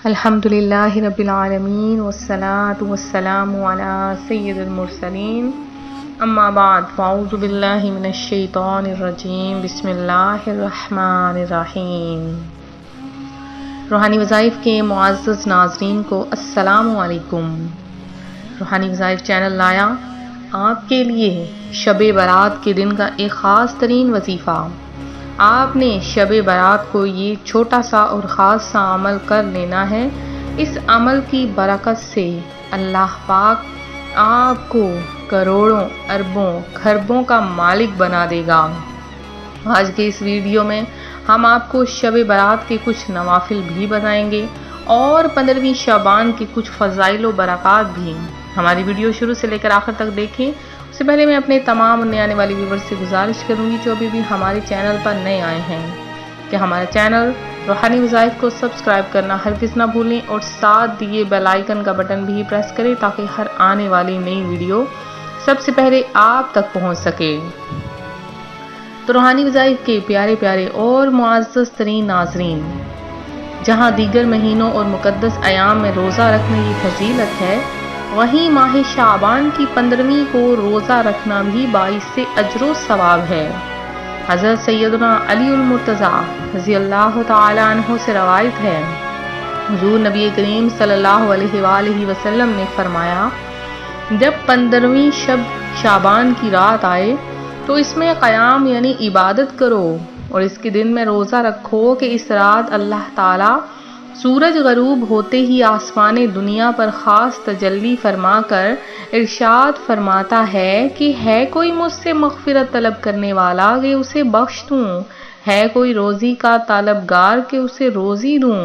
الحمدللہ رب العالمین والصلاة والسلام علی سید المرسلین اما بعد فاعوذ باللہ من الشیطان الرجیم بسم اللہ الرحمن الرحیم۔ روحانی وظائف کے معزز ناظرین کو السلام علیکم۔ روحانی وظائف چینل لایا آپ کے لیے شب برات کے دن کا ایک خاص ترین وظیفہ۔ آپ نے شب برات کو یہ چھوٹا سا اور خاص سا عمل کر لینا ہے۔ اس عمل کی برکت سے اللہ پاک آپ کو کروڑوں اربوں کھربوں کا مالک بنا دے گا۔ آج کے اس ویڈیو میں ہم آپ کو شب برات کے کچھ نوافل بھی بتائیں گے اور 15ویں شعبان کے کچھ فضائل و برکات بھی۔ ہماری ویڈیو شروع سے لے کر آخر تک دیکھیں۔ اس سے پہلے میں اپنے تمام نئے آنے والے ویورز سے گزارش کروں گی جو ابھی بھی ہمارے چینل پر نئے آئے ہیں کہ ہمارا چینل روحانی وظائف کو سبسکرائب کرنا ہرگز نہ بھولیں اور ساتھ دیے بیل آئیکن کا بٹن بھی پریس کریں تاکہ ہر آنے والی نئی ویڈیو سب سے پہلے آپ تک پہنچ سکے۔ تو روحانی وظائف کے پیارے پیارے اور معزز ترین ناظرین، جہاں دیگر مہینوں اور مقدس ایام میں روزہ رکھنے کی فضیلت ہے، وہیں ماہ شعبان کی 15ویں کو روزہ رکھنا بھی باعث اجر و ثواب ہے۔ حضرت سیدنا علی المرتضی رضی اللہ تعالی عنہ سے روایت ہے، حضور نبی کریم صلی اللہ علیہ وآلہ وسلم نے فرمایا، جب 15ویں شب شعبان کی رات آئے تو اس میں قیام یعنی عبادت کرو اور اس کے دن میں روزہ رکھو کہ اس رات اللہ تعالی سورج غروب ہوتے ہی آسمان دنیا پر خاص تجلی فرما کر ارشاد فرماتا ہے کہ ہے کوئی مجھ سے مغفرت طلب کرنے والا کہ اسے بخش دوں، ہے کوئی روزی کا طلبگار کہ اسے روزی دوں،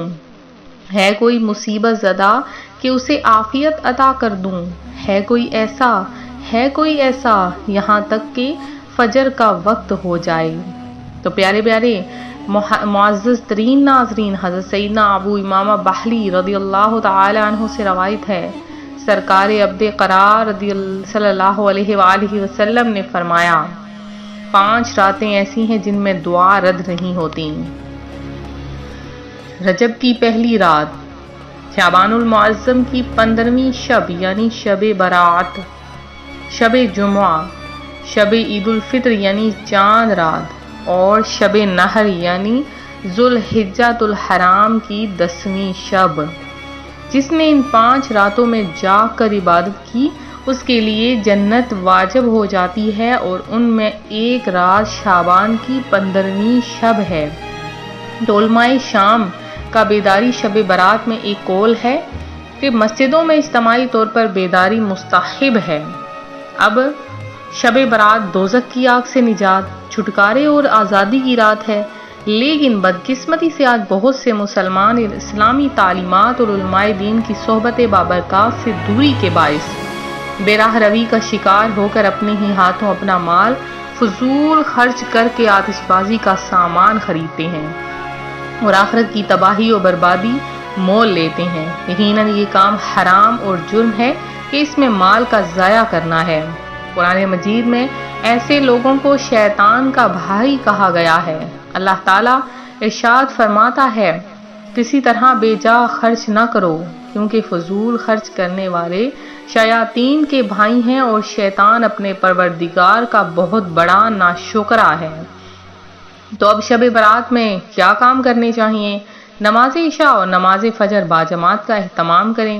ہے کوئی مصیبت زدہ کہ اسے عافیت عطا کر دوں، ہے کوئی ایسا یہاں تک کہ فجر کا وقت ہو جائے۔ تو پیارے پیارے معزز ترین ناظرین، حضرت سیدنا ابو امامہ بحلی رضی اللہ تعالی عنہ سے روایت ہے، سرکار عبد قرار صلی اللہ علیہ وآلہ وسلم نے فرمایا، 5 راتیں ایسی ہیں جن میں دعا رد نہیں ہوتی۔ رجب کی پہلی رات، شعبان المعظم کی 15ویں شب یعنی شب برات، شب جمعہ، شب عید الفطر یعنی چاند رات اور شب نہر یعنی ذوالحجۃ الحرام کی 10ویں شب۔ جس نے ان 5 راتوں میں جا کر عبادت کی اس کے لیے جنت واجب ہو جاتی ہے، اور ان میں ایک رات شعبان کی 15ویں شب ہے۔ علماء شام کا بیداری شب برات میں ایک قول ہے کہ مسجدوں میں اجتماعی طور پر بیداری مستحب ہے۔ اب شب برات دوزخ کی آگ سے نجات، چھٹکارے اور آزادی کی رات ہے، لیکن بدقسمتی سے آج بہت سے مسلمان اسلامی تعلیمات اور علماء دین کی صحبت بابرکات سے دوری کے باعث بے راہ روی کا شکار ہو کر اپنے ہی ہاتھوں اپنا مال فضول خرچ کر کے آتش بازی کا سامان خریدتے ہیں اور آخرت کی تباہی و بربادی مول لیتے ہیں۔ یقیناً یہ کام حرام اور جرم ہے کہ اس میں مال کا ضائع کرنا ہے۔ قرآن مجید میں ایسے لوگوں کو شیطان کا بھائی کہا گیا ہے۔ اللہ تعالیٰ ارشاد فرماتا ہے، کسی طرح بے جا خرچ نہ کرو کیونکہ فضول خرچ کرنے والے شیاطین کے بھائی ہیں اور شیطان اپنے پروردگار کا بہت بڑا ناشکرا ہے۔ تو اب شب برات میں کیا کام کرنے چاہیے؟ نماز عشاء اور نماز فجر باجماعت کا اہتمام کریں۔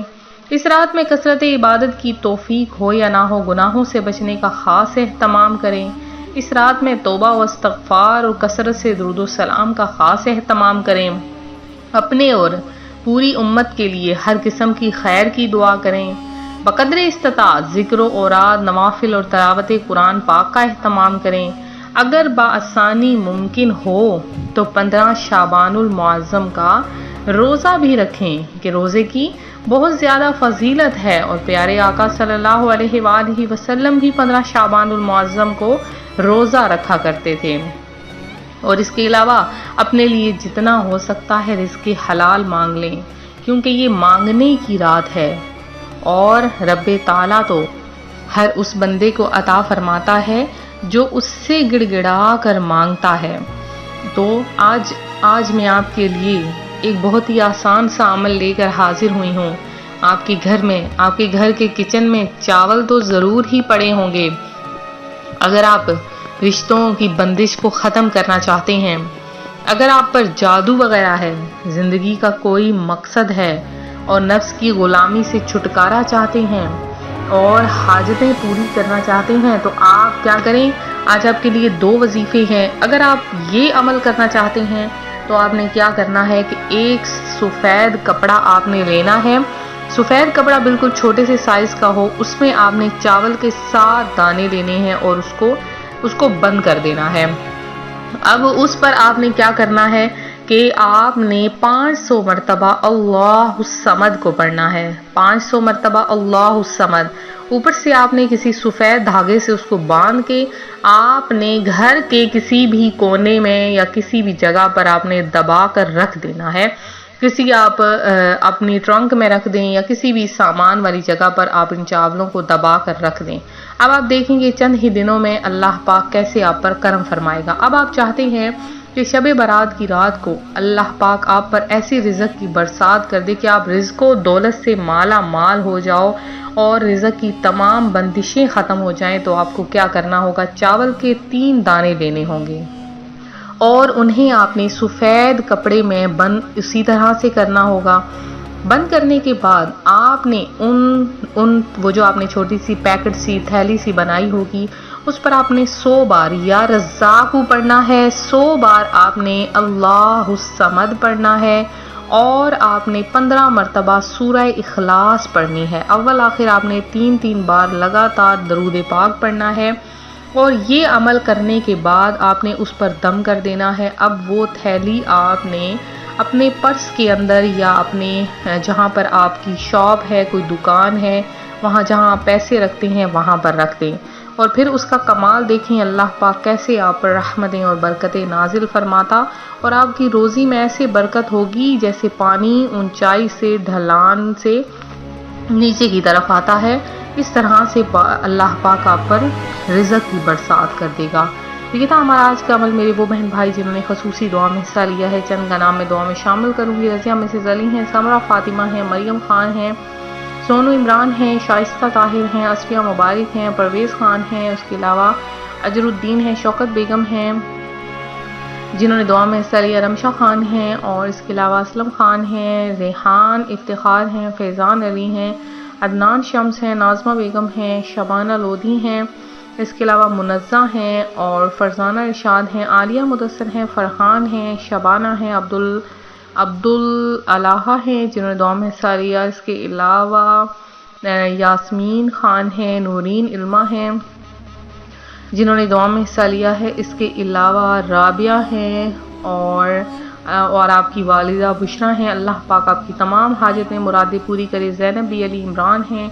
اس رات میں کثرت عبادت کی توفیق ہو یا نہ ہو، گناہوں سے بچنے کا خاص اہتمام کریں۔ اس رات میں توبہ و استغفار اور کثرت سے درود و سلام کا خاص اہتمام کریں۔ اپنے اور پوری امت کے لیے ہر قسم کی خیر کی دعا کریں۔ بقدر استطاعت ذکر و اوراد، نوافل اور تلاوت قرآن پاک کا اہتمام کریں۔ اگر بآسانی ممکن ہو تو 15 شعبان المعظم کا روزہ بھی رکھیں کہ روزے کی بہت زیادہ فضیلت ہے، اور پیارے آقا صلی اللہ علیہ وآلہ وسلم بھی 15 شعبان المعظم کو روزہ رکھا کرتے تھے۔ اور اس کے علاوہ اپنے لیے جتنا ہو سکتا ہے رزق حلال مانگ لیں کیونکہ یہ مانگنے کی رات ہے، اور رب تعالیٰ تو ہر اس بندے کو عطا فرماتا ہے جو اس سے گڑ گڑا کر مانگتا ہے۔ تو آج میں آپ کے لیے ایک بہت ہی آسان سا عمل لے کر حاضر ہوئی ہوں۔ آپ کے گھر میں، آپ کے گھر کے کچن میں چاول تو ضرور ہی پڑے ہوں گے۔ اگر آپ رشتوں کی بندش کو ختم کرنا چاہتے ہیں، اگر آپ پر جادو وغیرہ ہے، زندگی کا کوئی مقصد ہے اور نفس کی غلامی سے چھٹکارا چاہتے ہیں اور حاجتیں پوری کرنا چاہتے ہیں، تو آپ کیا کریں؟ آج آپ کے لیے 2 وظیفے ہیں۔ اگر آپ یہ عمل کرنا چاہتے ہیں تو آپ نے کیا کرنا ہے کہ ایک سفید کپڑا آپ نے لینا ہے۔ سفید کپڑا بالکل چھوٹے سے سائز کا ہو، اس میں آپ نے چاول کے 7 دانے لینے ہیں اور اس کو بند کر دینا ہے۔ اب اس پر آپ نے کیا کرنا ہے کہ آپ نے 500 مرتبہ اللہ الصمد کو پڑھنا ہے۔ 500 مرتبہ اللہ الصمد۔ اوپر سے آپ نے کسی سفید دھاگے سے اس کو باندھ کے آپ نے گھر کے کسی بھی کونے میں یا کسی بھی جگہ پر آپ نے دبا کر رکھ دینا ہے۔ کسی آپ اپنی ٹرنک میں رکھ دیں یا کسی بھی سامان والی جگہ پر آپ ان چاولوں کو دبا کر رکھ دیں۔ اب آپ دیکھیں گے چند ہی دنوں میں اللہ پاک کیسے آپ پر کرم فرمائے گا۔ اب آپ چاہتے ہیں کہ شب برات کی رات کو اللہ پاک آپ پر ایسی رزق کی برسات کر دے کہ آپ رزق و دولت سے مالا مال ہو جاؤ اور رزق کی تمام بندشیں ختم ہو جائیں، تو آپ کو کیا کرنا ہوگا؟ چاول کے 3 دانے لینے ہوں گے اور انہیں آپ نے سفید کپڑے میں بند اسی طرح سے کرنا ہوگا۔ بند کرنے کے بعد آپ نے وہ جو آپ نے چھوٹی سی پیکٹ سی تھیلی سی بنائی ہوگی، اس پر آپ نے 100 بار یا رزاق پڑھنا ہے، 100 بار آپ نے اللہ الصمد پڑھنا ہے اور آپ نے 15 مرتبہ سورہ اخلاص پڑھنی ہے۔ اول آخر آپ نے 3 بار لگاتار درود پاک پڑھنا ہے اور یہ عمل کرنے کے بعد آپ نے اس پر دم کر دینا ہے۔ اب وہ تھیلی آپ نے اپنے پرس کے اندر یا اپنے جہاں پر آپ کی شاپ ہے، کوئی دکان ہے، وہاں جہاں آپ پیسے رکھتے ہیں وہاں پر رکھ دیں اور پھر اس کا کمال دیکھیں اللہ پاک کیسے آپ پر رحمتیں اور برکتیں نازل فرماتا اور آپ کی روزی میں ایسے برکت ہوگی جیسے پانی اونچائی سے ڈھلان سے نیچے کی طرف آتا ہے، اس طرح سے اللہ پاک آپ پر رزق کی برسات کر دے گا۔ یہ تھا ہمارا آج کا عمل میرے وہ بہن بھائی جنہوں نے خصوصی دعا میں حصہ لیا ہے۔ چند کا نام میں دعا میں شامل کروں گی۔ رضیہ مسز علی ہیں، سمرہ فاطمہ ہیں، مریم خان ہیں، سونو عمران ہیں، شائستہ طاہر ہیں، اسفیہ مبارک ہیں، پرویز خان ہیں، اس کے علاوہ اجر الدین ہیں، شوکت بیگم ہیں جنہوں نے دعا میں حصہ لیا، رمشا خان ہیں اور اس کے علاوہ اسلم خان ہیں، ریحان افتخار ہیں، فیضان علی ہیں، عدنان شمس ہیں، ناظمہ بیگم ہیں، شبانہ لودھی ہیں، اس کے علاوہ منزہ ہیں اور فرزانہ ارشاد ہیں، عالیہ مدثر ہیں، فرحان ہیں، شبانہ ہیں، عبداللہ ہیں جنہوں نے دعا میں حصہ لیا، اس کے علاوہ یاسمین خان ہیں، نورین علمہ ہیں جنہوں نے دعا میں حصہ لیا ہے، اس کے علاوہ رابعہ ہیں اور آپ کی والدہ بشرا ہیں۔ اللہ پاک آپ کی تمام حاجتیں مرادیں پوری کرے۔ زینب بی علی عمران ہیں،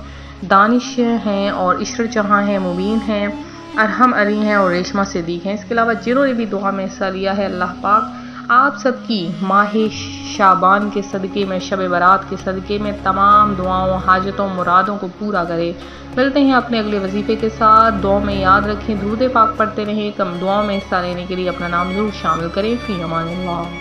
دانش ہیں اور عشر جہاں ہیں، مبین ہیں، ارحم علی ہیں اور ریشمہ صدیق ہیں۔ اس کے علاوہ جنہوں نے بھی دعا میں حصہ لیا ہے، اللہ پاک آپ سب کی ماہ شعبان کے صدقے میں، شب برات کے صدقے میں تمام دعاؤں، حاجتوں، مرادوں کو پورا کرے۔ ملتے ہیں اپنے اگلے وظیفے کے ساتھ۔ دعا میں یاد رکھیں، درود پاک پڑھتے رہیں، کم دعاؤں میں حصہ لینے کے لیے اپنا نام ضرور شامل کریں۔ فی امان اللہ۔